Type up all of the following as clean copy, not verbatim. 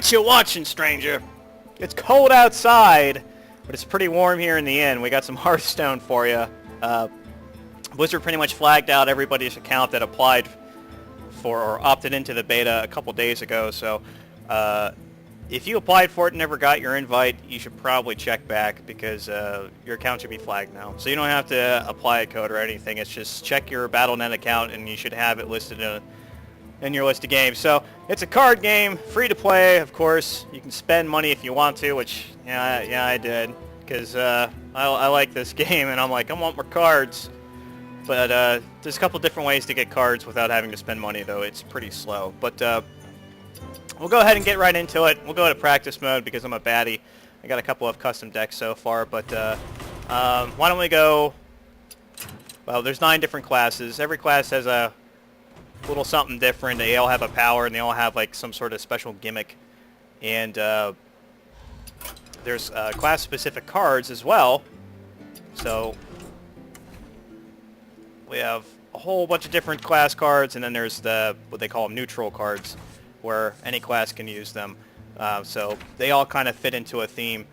What you watching, stranger? It's cold outside, but it's pretty warm here in the inn. We got some Hearthstone for you. Blizzard pretty much flagged out everybody's account that applied for or opted into the beta a couple days ago, so if you applied for it and never got your invite, you should probably check back because your account should be flagged now. So you don't have to apply a code or anything. It's just check your Battle.net account and you should have it listed in your list of games. So it's a card game, free to play, of course. You can spend money if you want to, which yeah I did because I like this game and I'm like, I want more cards. But there's a couple different ways to get cards without having to spend money, though. It's pretty slow. But we'll go ahead and get right into it. We'll go to practice mode because I'm a baddie. I got a couple of custom decks so far. But why don't we go... Well, there's 9 different classes. Every class has a little something different. They all have a power, and they all have like some sort of special gimmick. And there's class-specific cards as well. So... we have a whole bunch of different class cards, and then there's what they call them neutral cards, where any class can use them. So they all kind of fit into a theme.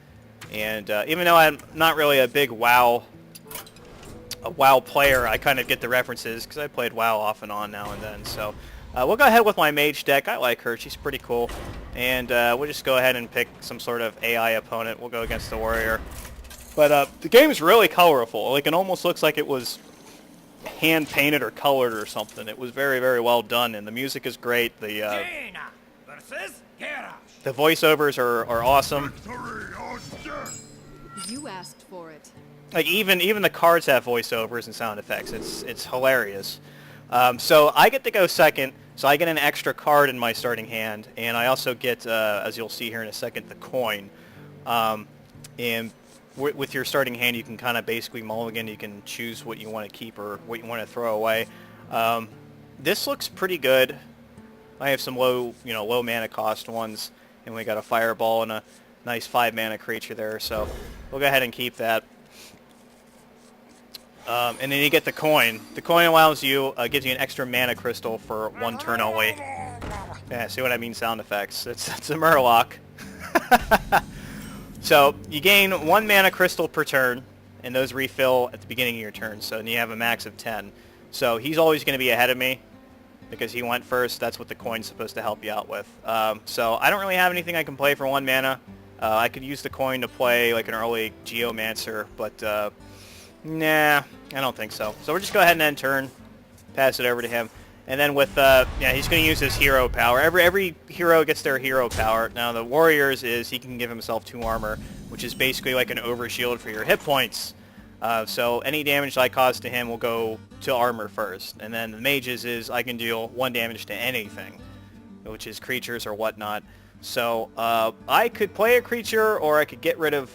And even though I'm not really a big WoW player, I kind of get the references because I played WoW off and on now and then. So we'll go ahead with my mage deck. I like her. She's pretty cool. And we'll just go ahead and pick some sort of AI opponent. We'll go against the warrior. But the game is really colorful. Like, it almost looks like it was hand painted or colored or something. It was very, very well done, and the music is great. The voiceovers are awesome. You asked for it. Like even the cards have voiceovers and sound effects. It's hilarious. So I get to go second. So I get an extra card in my starting hand, and I also get, as you'll see here in a second, the coin. And with your starting hand, you can kind of basically mulligan. You can choose what you want to keep or what you want to throw away. This looks pretty good. I have some low mana cost ones, and we got a fireball and a nice 5 mana creature there. So we'll go ahead and keep that. And then you get the coin. The coin allows you, gives you an extra mana crystal for 1 turn only. Yeah, see what I mean? Sound effects. It's a Murloc. So you gain 1 mana crystal per turn, and those refill at the beginning of your turn. So then you have a max of 10. So he's always going to be ahead of me because he went first. That's what the coin's supposed to help you out with. So I don't really have anything I can play for 1 mana. I could use the coin to play like an early Geomancer, but nah, I don't think so. So we'll just go ahead and end turn, pass it over to him. And then with, he's going to use his hero power. Every hero gets their hero power. Now the warrior's is he can give himself 2 armor, which is basically like an overshield for your hit points. So any damage I cause to him will go to armor first. And then the mage's is I can deal 1 damage to anything, which is creatures or whatnot. So I could play a creature, or I could get rid of...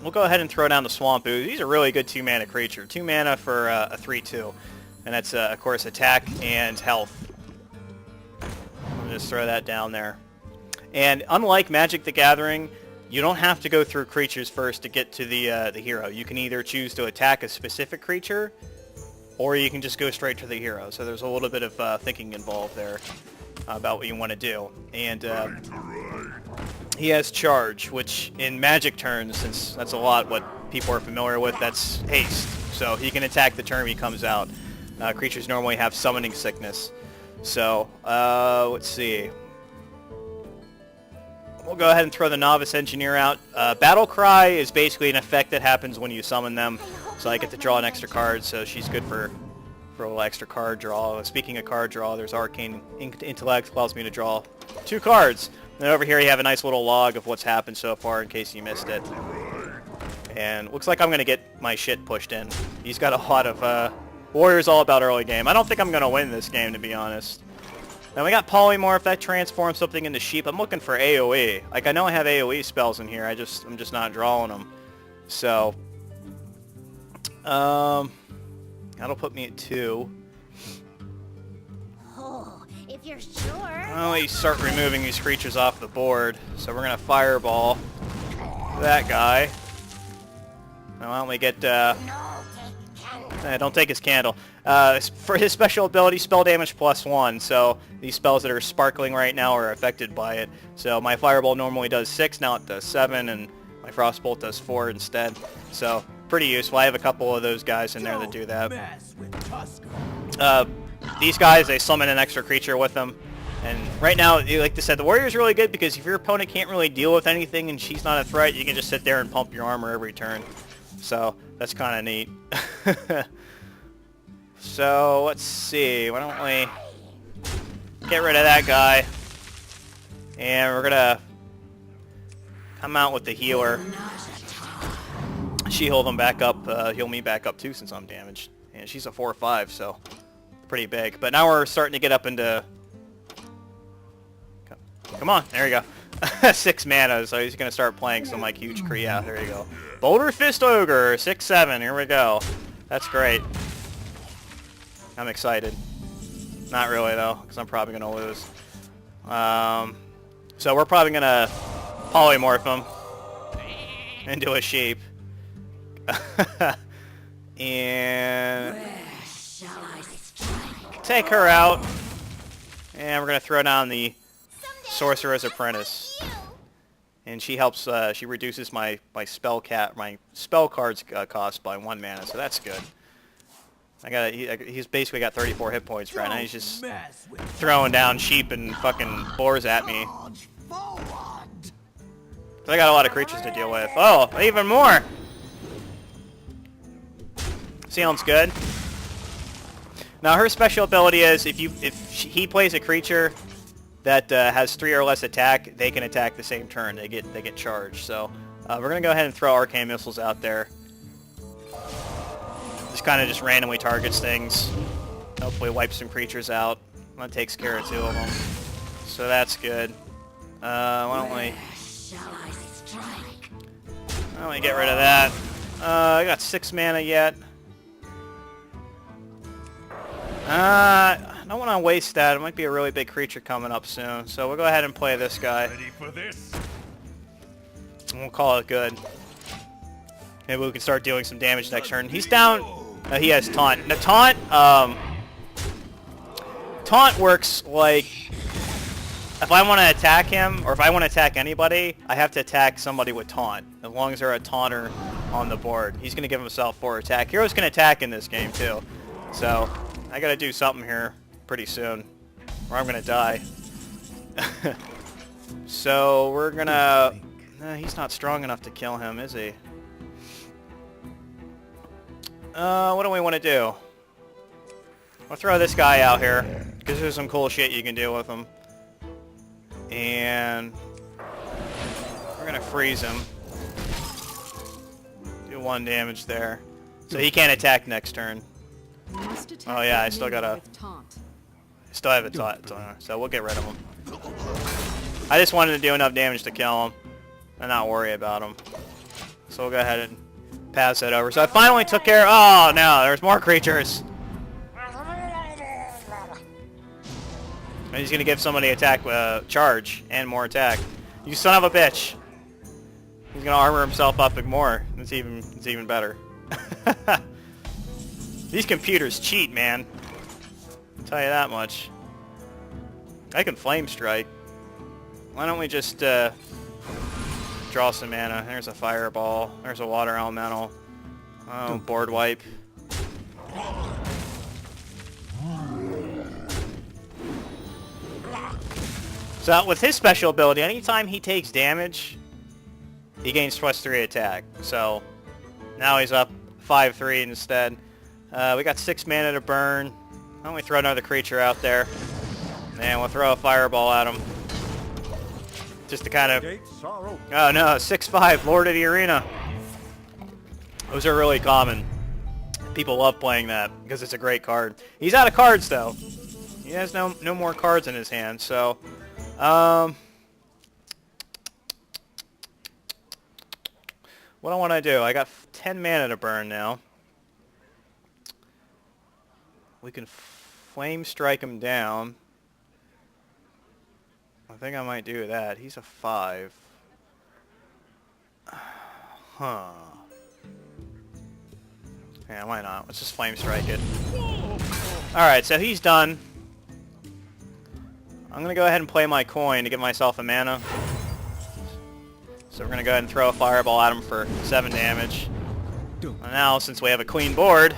we'll go ahead and throw down the Swamp Ooze. He's a really good 2 mana creature. 2 mana for a 3/2. And that's, of course, attack and health. I'll just throw that down there. And unlike Magic the Gathering, you don't have to go through creatures first to get to the hero. You can either choose to attack a specific creature, or you can just go straight to the hero. So there's a little bit of thinking involved there about what you want to do. And he has Charge, which in Magic turns, since that's a lot what people are familiar with, that's haste. So he can attack the turn he comes out. Creatures normally have Summoning Sickness. So, let's see. We'll go ahead and throw the Novice Engineer out. Battle Cry is basically an effect that happens when you summon them. So I get to draw an extra card, so she's good for a little extra card draw. Speaking of card draw, there's Arcane Intellect, allows me to draw 2 cards. And then over here you have a nice little log of what's happened so far in case you missed it. And looks like I'm going to get my shit pushed in. He's got a lot of... Warrior's all about early game. I don't think I'm going to win this game, to be honest. Now we got Polymorph. That transforms something into sheep. I'm looking for AoE. Like, I know I have AoE spells in here. I'm just not drawing them. So, that'll put me at 2. Oh, if you're sure. Well, we start removing these creatures off the board. So we're going to Fireball that guy. Now, why don't we get, No, Don't take his candle. For his special ability, spell damage +1. So these spells that are sparkling right now are affected by it. So my Fireball normally does 6, now it does 7, and my Frostbolt does 4 instead. So pretty useful. I have a couple of those guys in there that do that. These guys, they summon an extra creature with them. And right now, like I said, the Warrior's really good because if your opponent can't really deal with anything and she's not a threat, you can just sit there and pump your armor every turn. So that's kind of neat. So let's see. Why don't we get rid of that guy? And we're gonna come out with the healer. She healed him back up. Heal me back up too since I'm damaged. And she's a 4/5, so pretty big. But now we're starting to get up into. Come on, there you go. 6 mana, so he's gonna start playing some like huge Kree out. There you go. Boulder Fist Ogre, 6/7. Here we go. That's great. I'm excited. Not really though, because I'm probably gonna lose. So we're probably gonna polymorph him into a sheep. And take her out. And we're gonna throw down the Sorcerer's Apprentice. And she helps. She reduces my spell cards cost by 1 mana, so that's good. He's basically got 34 hit points right now. He's just throwing down sheep and fucking boars at me. So I got a lot of creatures to deal with. Oh, even more. Sounds good. Now her special ability is if he plays a creature that has 3 or less attack, they can attack the same turn. They get charged. So we're gonna go ahead and throw Arcane Missiles out there. This kind of just randomly targets things. Hopefully wipes some creatures out. That takes care of 2 of them. So that's good. Why don't we get rid of that? I got 6 mana yet. I don't want to waste that. It might be a really big creature coming up soon. So we'll go ahead and play this guy. Ready for this? And we'll call it good. Maybe we can start dealing some damage next turn. He's down. He has taunt. The taunt works like if I want to attack him or if I want to attack anybody, I have to attack somebody with taunt. As long as they're a taunter on the board, he's going to give himself 4 attack. Heroes can attack in this game too, so I got to do something here pretty soon, or I'm going to die. So we're gonna. He's not strong enough to kill him, is he? What do we want to do? I'll throw this guy out here, because there's some cool shit you can do with him. And we're going to freeze him. Do 1 damage there. So he can't attack next turn. Oh yeah, I still got a... I still have a taunt, so we'll get rid of him. I just wanted to do enough damage to kill him and not worry about him. So we'll go ahead and pass that over. So I finally took care of... Oh, no, there's more creatures. And he's going to give somebody attack charge and more attack. You son of a bitch. He's going to armor himself up more. It's even better. These computers cheat, man. I'll tell you that much. I can Flame Strike. Why don't we just draw some mana? There's a Fireball. There's a Water Elemental. Oh, board wipe. So with his special ability, anytime he takes damage, he gains +3 attack. So now he's up 5/3 instead. We got 6 mana to burn. Why don't we throw another creature out there? And we'll throw a Fireball at him. Just to kind of... Oh no, 6/5, Lord of the Arena. Those are really common. People love playing that because it's a great card. He's out of cards though. He has no more cards in his hand, so... what I want to do, I got 10 mana to burn now. We can Flame Strike him down. I think I might do that. He's a 5. Huh. Yeah, why not? Let's just Flame Strike it. Alright, so he's done. I'm going to go ahead and play my coin to get myself a mana. So we're going to go ahead and throw a Fireball at him for 7 damage. And now, since we have a clean board,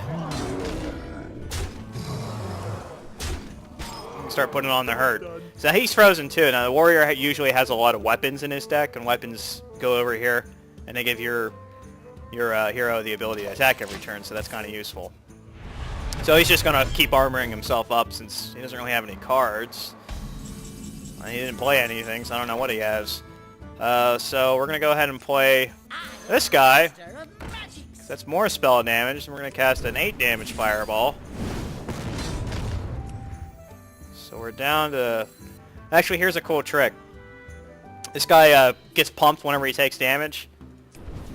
we can start putting on the hurt. So he's frozen too. Now the warrior usually has a lot of weapons in his deck, and weapons go over here, and they give your hero the ability to attack every turn, so that's kind of useful. So he's just going to keep armoring himself up since he doesn't really have any cards. He didn't play anything, so I don't know what he has. So we're going to go ahead and play this guy. That's more spell damage, and we're going to cast an 8 damage Fireball. So we're down to... Actually, here's a cool trick. This guy gets pumped whenever he takes damage.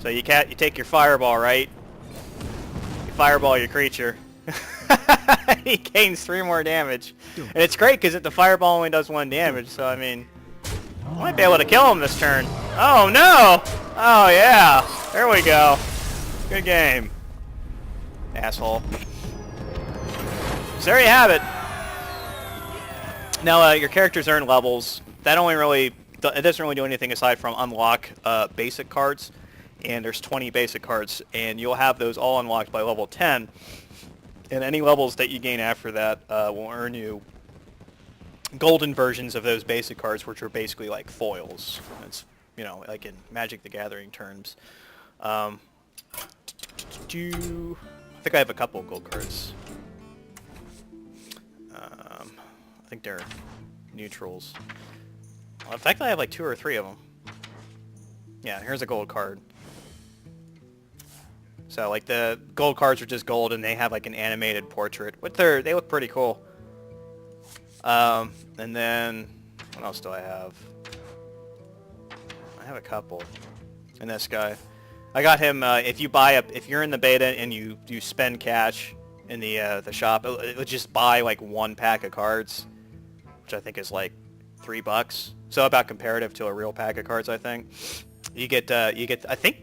So you take your Fireball, right? You Fireball your creature. He gains 3 more damage. And it's great because the Fireball only does 1 damage, so I mean... I might be able to kill him this turn. Oh no! Oh yeah! There we go. Good game. Asshole. So there you have it. Now your characters earn levels. That only really... It doesn't really do anything aside from unlock basic cards. And there's 20 basic cards. And you'll have those all unlocked by level 10. And any levels that you gain after that will earn you golden versions of those basic cards, which are basically like foils. It's, you know, like in Magic the Gathering terms. I think I have a couple of gold cards. I think they're neutrals. Well, in fact, I have like 2 or 3 of them. Yeah, here's a gold card. So like the gold cards are just gold, and they have like an animated portrait. But they look pretty cool. And then what else do I have? I have a couple. And this guy, I got him. If you're in the beta and you spend cash in the shop, it'll just buy like 1 pack of cards, which I think is like $3. So about comparative to a real pack of cards, I think. You get I think.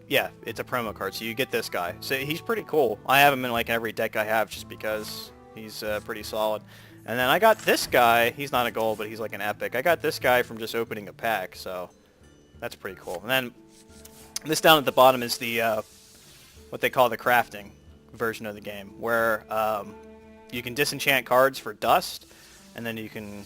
Yeah, it's a promo card, so you get this guy. So he's pretty cool. I have him in like every deck I have just because he's pretty solid. And then I got this guy. He's not a gold, but he's like an epic. I got this guy from just opening a pack, so that's pretty cool. And then this down at the bottom is the what they call the crafting version of the game, where you can disenchant cards for dust, and then you can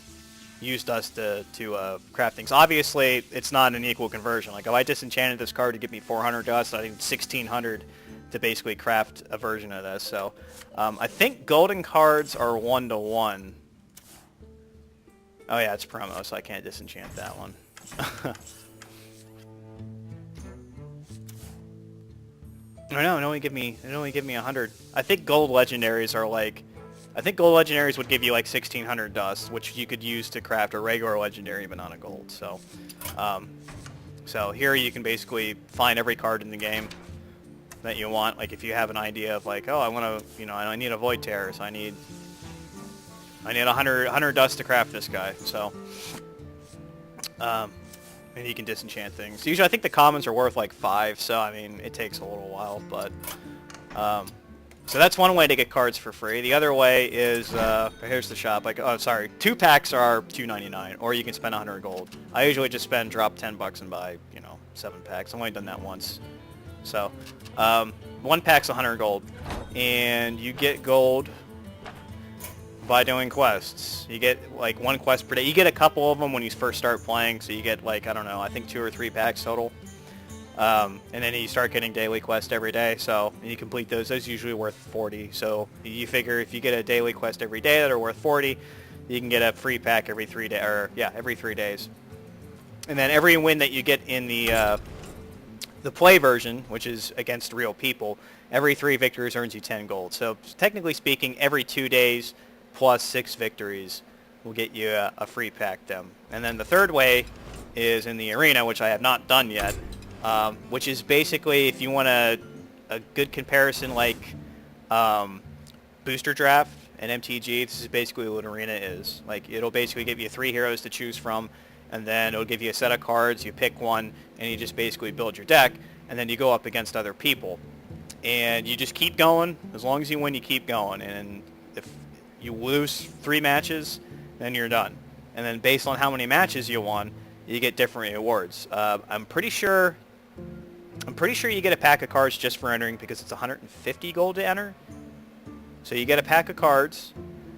use dust to craft things. Obviously, it's not an equal conversion. Like, if I disenchanted this card to give me 400 dust, I need 1,600 to basically craft a version of this. So, I think golden cards are 1-to-1. Oh yeah, it's promo, so I can't disenchant that one. No, it only give me 100. I think gold legendaries are like... I think gold legendaries would give you like 1,600 dust, which you could use to craft a regular legendary, but not a gold. So, so here you can basically find every card in the game that you want. Like if you have an idea of like, oh, I want to, I need a Void Terror, so I need 100 dust to craft this guy. So, and you can disenchant things. Usually, I think the commons are worth like 5. So I mean, it takes a little while, but. So that's one way to get cards for free. The other way is, here's the shop. Like, oh, sorry, 2 packs are $2.99, or you can spend 100 gold. I usually just drop $10 and buy, 7 packs. I've only done that once. So, 1 pack's 100 gold, and you get gold by doing quests. You get like 1 quest per day. You get a couple of them when you first start playing, so you get like, I don't know, I think 2 or 3 packs total. And then you start getting daily quests every day, so you complete those. Those are usually worth 40. So you figure if you get a daily quest every day that are worth 40, you can get a free pack every 3 days. Or yeah, every 3 days. And then every win that you get in the play version, which is against real people, every 3 victories earns you 10 gold. So technically speaking, every 2 days plus 6 victories will get you a free pack them. And then the third way is in the arena, which I have not done yet. Which is basically, if you want a good comparison like Booster Draft and MTG, this is basically what Arena is. Like, it'll basically give you 3 heroes to choose from, and then it'll give you a set of cards, you pick one, and you just basically build your deck, and then you go up against other people. and you just keep going. As long as you win, you keep going. And if you lose 3 matches, then you're done. And then based on how many matches you won, you get different rewards. I'm pretty sure you get a pack of cards just for entering because it's 150 gold to enter. So you get a pack of cards,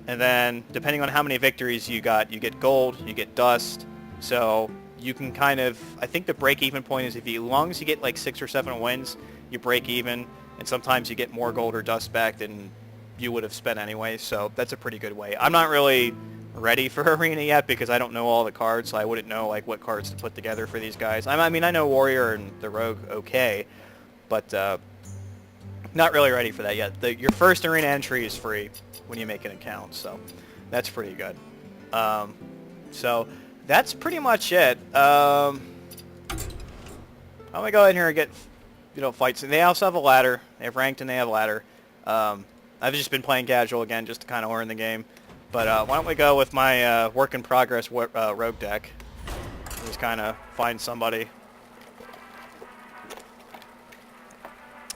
and then depending on how many victories you get gold, you get dust. So you can kind of, I think the break-even point is as long as you get like 6 or 7 wins, you break even, and sometimes you get more gold or dust back than you would have spent anyway. So that's a pretty good way. I'm not really ready for Arena yet because I don't know all the cards, so I wouldn't know like what cards to put together for these guys. I mean, I know Warrior and the Rogue okay, but not really ready for that yet. Your first Arena entry is free when you make an account, so that's pretty good. So that's pretty much it. I'm gonna go ahead here and get, fights. And they also have a ladder. They have ranked and they have ladder. I've just been playing casual again just to kind of learn the game. But why don't we go with my work in progress rogue deck? Just kind of find somebody.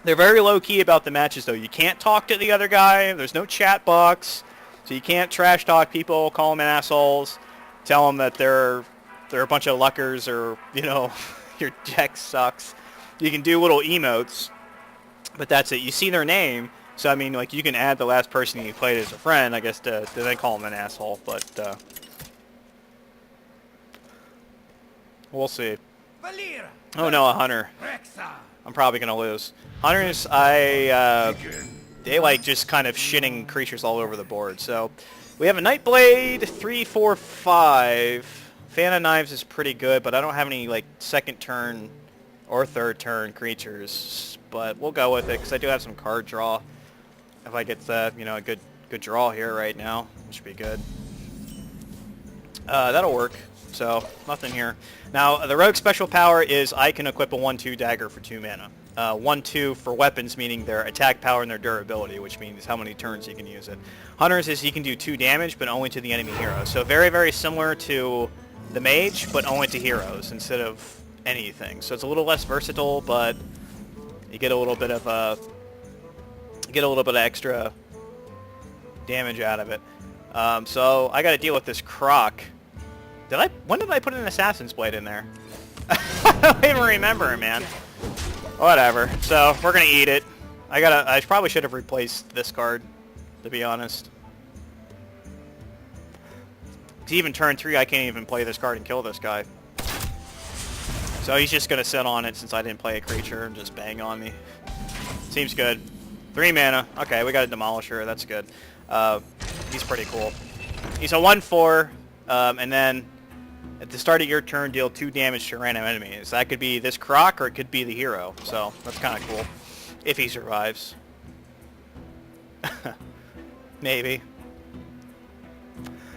They're very low key about the matches though. You can't talk to the other guy. There's no chat box, so you can't trash talk people, call them assholes, tell them that they're a bunch of luckers or your deck sucks. You can do little emotes, but that's it. You see their name. So, I mean, like, you can add the last person you played as a friend, I guess, to then call him an asshole, but, we'll see. Oh, no, a hunter. I'm probably going to lose. Hunters, they like just kind of shitting creatures all over the board. So, we have a Nightblade, 3, 4, 5. Fan of Knives is pretty good, but I don't have any, like, second turn or third turn creatures. But we'll go with it, because I do have some card draw. If I get a good draw here right now, which would be good. That'll work. So, nothing here. Now, the Rogue special power is I can equip a 1-2 dagger for 2 mana. 1-2 for weapons, meaning their attack power and their durability, which means how many turns you can use it. Hunters is you can do 2 damage, but only to the enemy hero. So very, very similar to the mage, but only to heroes instead of anything. So it's a little less versatile, but you get a little bit of extra damage out of it. So I got to deal with this Croc. When did I put an Assassin's Blade in there? I don't even remember, man. Whatever. So we're gonna eat it. I probably should have replaced this card, to be honest. Even turn 3, I can't even play this card and kill this guy. So he's just gonna sit on it since I didn't play a creature and just bang on me. Seems good. 3 mana. Okay, we got a Demolisher. That's good. He's pretty cool. He's a 1/4, and then at the start of your turn, deal 2 damage to random enemies. That could be this Croc, or it could be the hero. So that's kind of cool, if he survives. Maybe.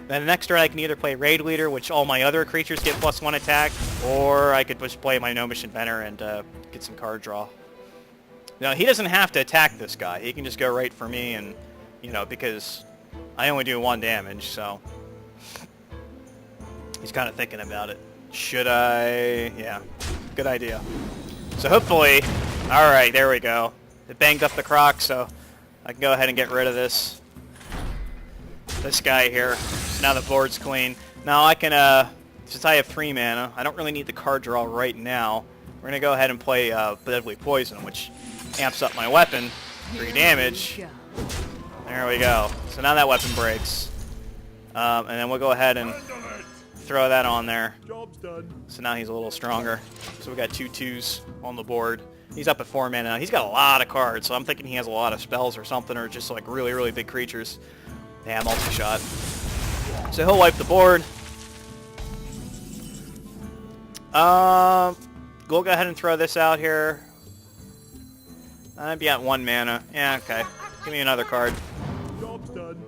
Then the next turn, I can either play Raid Leader, which all my other creatures get +1 attack, or I could just play my Gnomish Inventor and get some card draw. Now, he doesn't have to attack this guy. He can just go right for me, and, because I only do 1 damage, so he's kind of thinking about it. Should I? Yeah, good idea. So hopefully, all right, there we go. It banged up the Croc, so I can go ahead and get rid of this guy here. So now the board's clean. Now I can, since I have 3 mana, I don't really need the card draw right now. We're going to go ahead and play Deadly Poison, which amps up my weapon, 3 damage. There we go. So now that weapon breaks. And then we'll go ahead and throw that on there. Job's done. So now he's a little stronger. So we got 2 2s on the board. He's up at 4 mana now. He's got a lot of cards, so I'm thinking he has a lot of spells or something, or just like really, really big creatures. Yeah, multi-shot. So he'll wipe the board. We'll go ahead and throw this out here. I'd be at 1 mana. Yeah, okay. Give me another card. Job's done.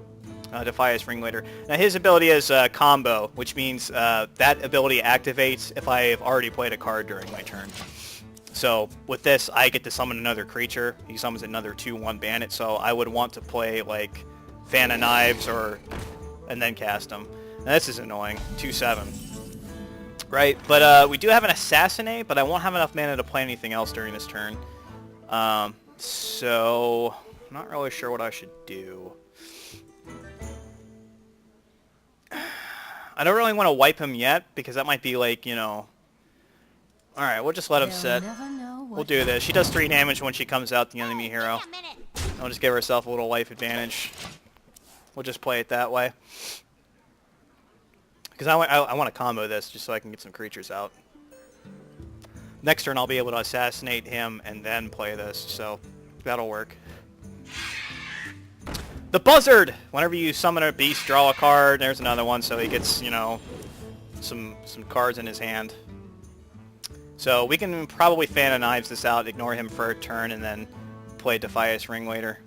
Defias Ringleader. Now his ability is combo, which means that ability activates if I have already played a card during my turn. So with this, I get to summon another creature. He summons another 2/1 bandit, so I would want to play like Fan of Knives and then cast him. Now this is annoying. 2/7. Right, but we do have an Assassinate, but I won't have enough mana to play anything else during this turn. So, I'm not really sure what I should do. I don't really want to wipe him yet, because that might be like, you know... Alright, we'll just let him sit. We'll do this. She does 3 damage when she comes out, the enemy hero. Wait a minute. I'll just give herself a little life advantage. We'll just play it that way. Because I want to combo this, just so I can get some creatures out. Next turn I'll be able to assassinate him and then play this, so that'll work. The Buzzard! Whenever you summon a beast, draw a card. There's another one, so he gets, you know, some cards in his hand. So we can probably Fan of Knives this out, ignore him for a turn, and then play Defias Ring later.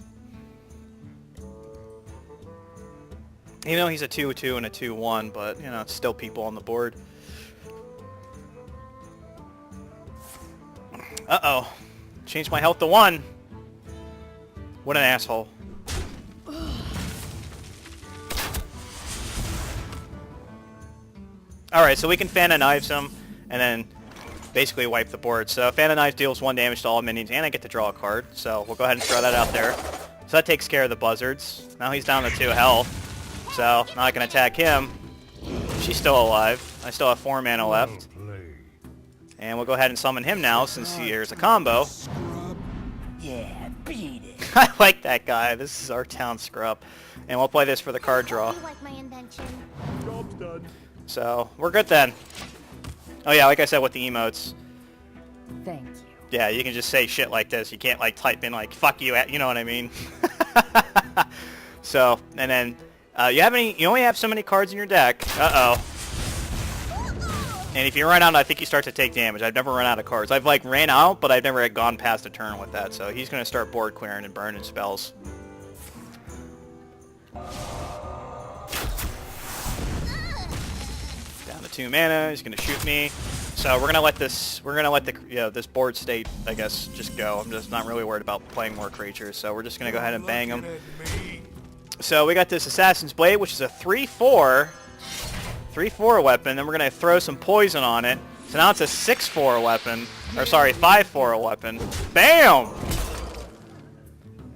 Even though he's a 2-2 and a 2-1, but, you know, it's still people on the board. Uh-oh. Changed my health to 1. What an asshole. Alright, so we can Fan of Knives him, and then basically wipe the board. So Fan of Knives deals 1 damage to all minions, and I get to draw a card. So we'll go ahead and throw that out there. So that takes care of the Buzzards. Now he's down to 2 health. So now I can attack him. She's still alive. I still have 4 mana left. And we'll go ahead and summon him now, since here's a combo. Yeah, beat it. I like that guy. This is our town scrub. And we'll play this for the card draw. You like my invention? Job's done. So, we're good then. Oh yeah, like I said with the emotes. Thank you. Yeah, you can just say shit like this. You can't like type in like, fuck you, you know what I mean? So, and then, you only have so many cards in your deck. Uh-oh. And if you run out, I think you start to take damage. I've never run out of cards. I've like ran out, but I've never gone past a turn with that. So he's going to start board clearing and burning spells. Down to 2 mana. He's going to shoot me. So we're going to let this, this board state, I guess, just go. I'm just not really worried about playing more creatures. So we're just going to go ahead and bang him. So we got this Assassin's Blade, which is a 3/4 weapon, then we're going to throw some poison on it. So now it's a 6/4 weapon. Or sorry, 5/4 weapon. Bam!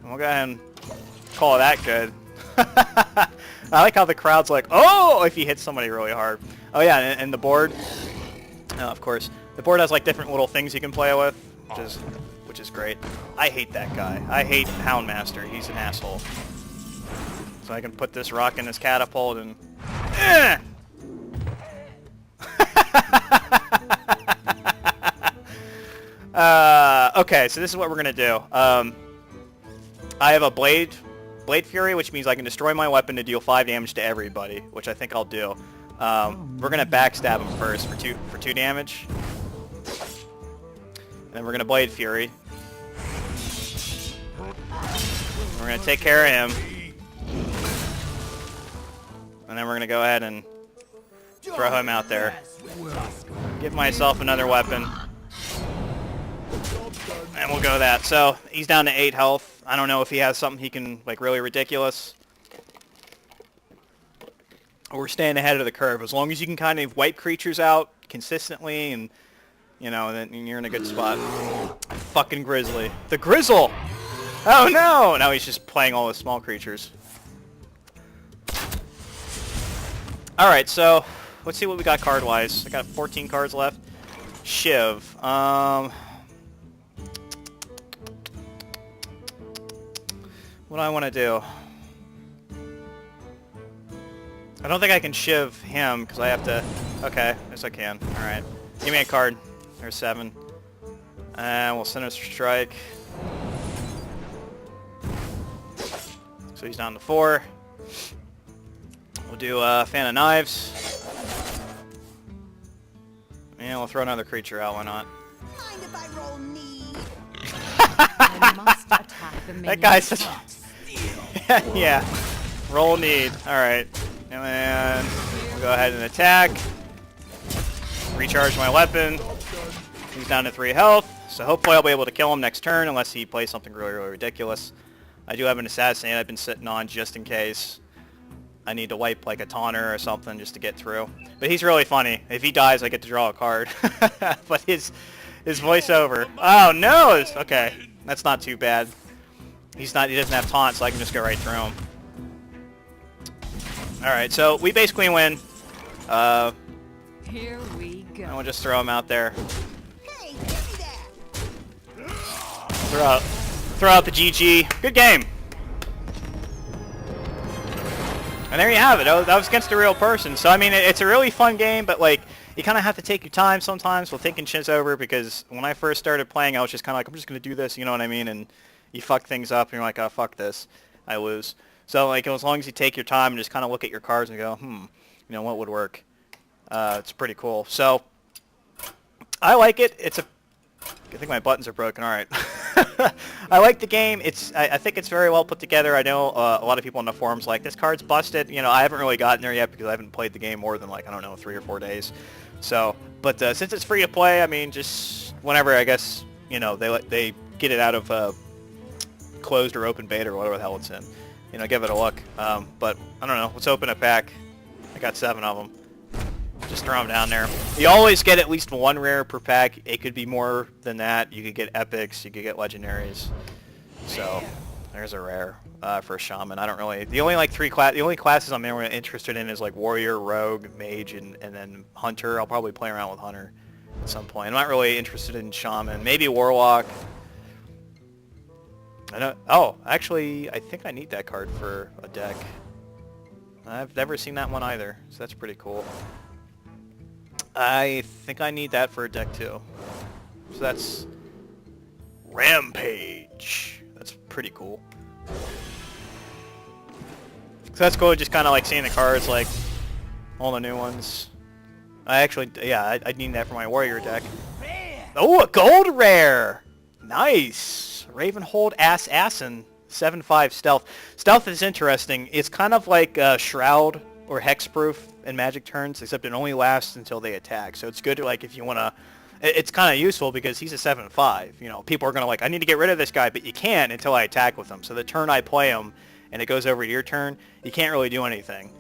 And we'll go ahead and call that good. I like how the crowd's like, oh, if you hit somebody really hard. Oh yeah, and the board, of course, the board has like different little things you can play with, which is great. I hate that guy. I hate Houndmaster. He's an asshole. So I can put this rock in this catapult and... Okay, so this is what we're gonna do. I have a Blade Fury, which means I can destroy my weapon to deal 5 damage to everybody, which I think I'll do. We're gonna backstab him first for 2 damage. And then we're gonna Blade Fury. We're gonna take care of him. And then we're gonna go ahead and throw him out there. Give myself another weapon. And we'll go that. So, he's down to 8 health. I don't know if he has something he can, like, really ridiculous. We're staying ahead of the curve. As long as you can kind of wipe creatures out consistently and, you know, then you're in a good spot. Fucking Grizzly. The Grizzle! Oh no! Now he's just playing all the small creatures. Alright, so let's see what we got card-wise. I got 14 cards left. Shiv. What do I want to do? I don't think I can Shiv him, because I have to... Okay, yes I can. Alright. Give me a card. There's 7. And we'll Sinister Strike. So he's down to 4. We'll do Fan of Knives. And we'll throw another creature out, why not? Mind if I roll need? I must attack the That guy's such minions. yeah. Roll need. Alright. And then we'll go ahead and attack. Recharge my weapon. He's down to 3 health. So hopefully I'll be able to kill him next turn unless he plays something really, really ridiculous. I do have an Assassinate I've been sitting on just in case I need to wipe like a Taunter or something just to get through. But he's really funny. If he dies, I get to draw a card. But his voiceover. Oh no! Okay. That's not too bad. He doesn't have taunt, so I can just go right through him. Alright, so we basically win. Here we go. And we'll just throw him out there. Hey, give me that. Throw out the GG. Good game. And there you have it. That was against a real person. So, I mean, it's a really fun game, but, like, you kind of have to take your time sometimes while thinking shit's over, because when I first started playing, I was just kind of like, I'm just going to do this, you know what I mean? And you fuck things up, and you're like, oh, fuck this. I lose. So, like, as long as you take your time and just kind of look at your cards and go, you know, what would work? It's pretty cool. So, I like it. I think my buttons are broken. All right. I like the game. I think it's very well put together. I know a lot of people on the forums like, this card's busted. You know, I haven't really gotten there yet because I haven't played the game more than, like, I don't know, 3 or 4 days. So, but since it's free to play, I mean, just whenever, I guess, you know, they get it out of closed or open beta or whatever the hell it's in. You know, give it a look. But I don't know. Let's open a pack. I got 7 of them. Just throw them down there. You always get at least 1 rare per pack. It could be more than that. You could get epics. You could get legendaries. So there's a rare for a shaman. I don't really. The only like the only classes I'm really interested in is like warrior, rogue, mage, and then hunter. I'll probably play around with hunter at some point. I'm not really interested in shaman. Maybe warlock. I know. Oh, actually, I think I need that card for a deck. I've never seen that one either, so that's pretty cool. I think I need that for a deck too. So that's Rampage. That's pretty cool. So that's cool, just kind of like seeing the cards, like all the new ones. I actually, yeah, I need that for my warrior deck. Oh, a gold rare! Nice! Ravenhold Assassin, 7/5 stealth. Stealth is interesting. It's kind of like Shroud or Hexproof in Magic turns, except it only lasts until they attack. So it's good to, like, if you want to... It's kind of useful because he's a 7/5. You know, people are going to like, I need to get rid of this guy, but you can't until I attack with him. So the turn I play him and it goes over to your turn, you can't really do anything.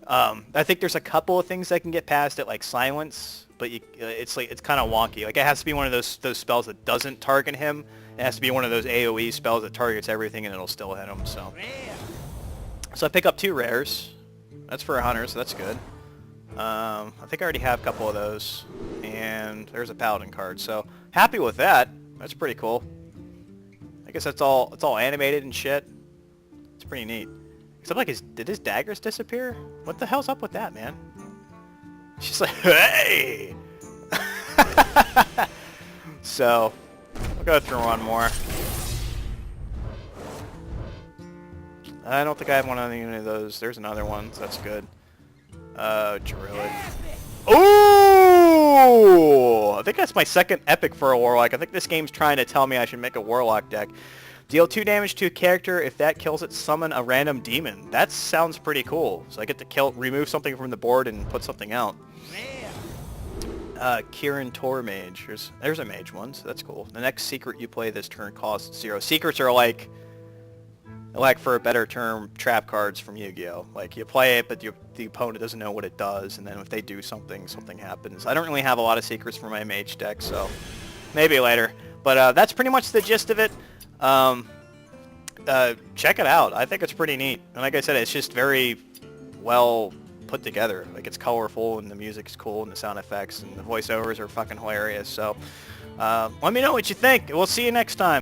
I think there's a couple of things that can get past it, like Silence, but it's kind of wonky. Like, it has to be one of those spells that doesn't target him. It has to be one of those AoE spells that targets everything and it'll still hit him. So I pick up 2 rares. That's for a hunter, so that's good. I think I already have a couple of those, and there's a paladin card. So happy with that. That's pretty cool. I guess it's all animated and shit. It's pretty neat. Except, like, did his daggers disappear? What the hell's up with that, man? She's like, hey! So, we'll go through one more. I don't think I have one on any of those. There's another one, so that's good. Druid. Ooh! I think that's my second epic for a Warlock. I think this game's trying to tell me I should make a Warlock deck. Deal 2 damage to a character. If that kills it, summon a random demon. That sounds pretty cool. So I get to remove something from the board and put something out. Kirin Tor Mage. There's a mage one, so that's cool. The next secret you play this turn costs 0. Secrets are like for a better term, trap cards from Yu-Gi-Oh! Like, you play it, but the opponent doesn't know what it does, and then if they do something, something happens. I don't really have a lot of secrets for my mage deck, so maybe later. But that's pretty much the gist of it. Check it out. I think it's pretty neat. And like I said, it's just very well put together. Like, it's colorful, and the music's cool, and the sound effects, and the voiceovers are fucking hilarious. So let me know what you think. We'll see you next time.